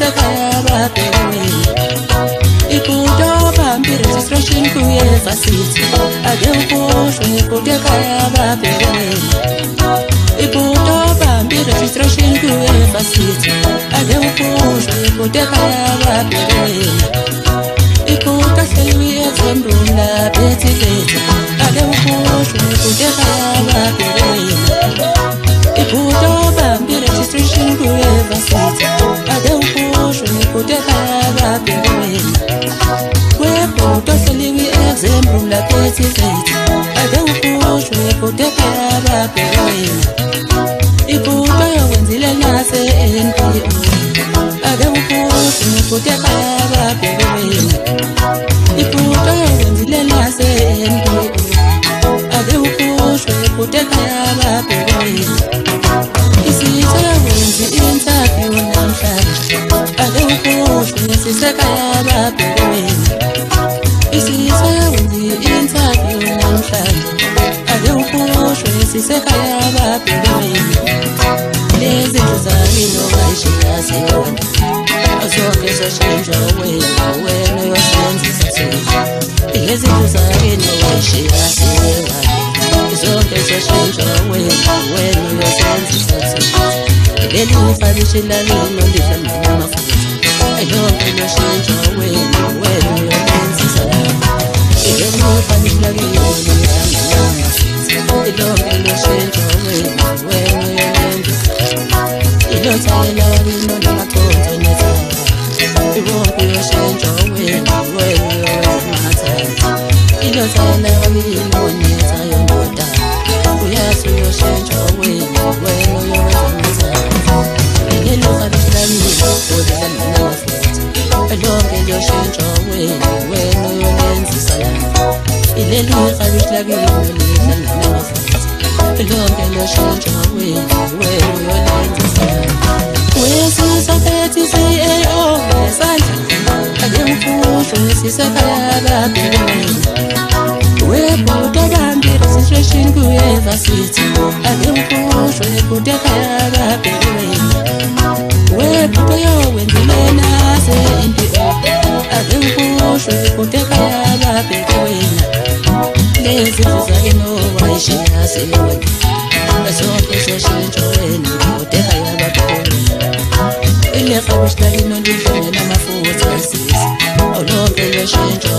sisekhaya babheke wena ibuto bambi registration kuyeva sithi ake ukhohlwe kude ekhaya babheke wena ibuto bambi registration kuyeva sithi ake ukhohlwe kude ekhaya babheke wena ibuto hleli ezemrula bethi bethi ake ukhohlwe kude ekhaya babheke wena ibuto bambi registration kuyeva sithi ake ukhohlwe kude ekhaya babheke wena webuto hleli ezemrula bethi bethi ake ukhohlwe kude ekhaya babheke wena ibuto yowenzile nase NPO ake ukhohlwe kude ekhaya babheke wena ibuto yowenzile nase NPO ake ukhohlwe kude ekhaya babheke wena isithe wenzi interview namhlanje ake ukhohlwe sisekhaya babheke wena isithe wenzi interview namhlanje ake ukhohlwe sisekhaya babheke wena lezi zizakino bayishiya siyona zonke zoshintsha wena uyosebenzisa thina lezi zizakino bayishiya siyona zonke zoshintsha wena uyosebenzisa thina leli ufabishila lino lidla amafutha lonke loshintsha wena uyosebenzisa leli ufabishila lino lidla amafutha lonke loshintsha wena uyosebenzisa ilotayela lino lamakhonto nezaba ibonke yoshintsha wena uyosebenzisa ilotayela lino nezayo ndoda uyazi uyoshintsha wena uyosebenzisa lelo kabishla lino kodwa namafutha lonke loshintsha wena uyosebenzisa ileli kabishla lino lidla namafutha lonke loshintsha wena uyosebenzisa wesisa bethi CEO esandla ake ukhohlwe sisekhaya babheke wena webuto bambi registration kuyeva sithi ake ukhohlwe kude ekhaya babheke wena webuto yowenzile nase NPO ake ukhohlwe kude ekhaya babheke wena lezi zizakino bayishiya siyona zonke zoshintsha wena kude ekhaya babheke wena ilekha bishla lino lidla namafutha sisi awulonke loshintsha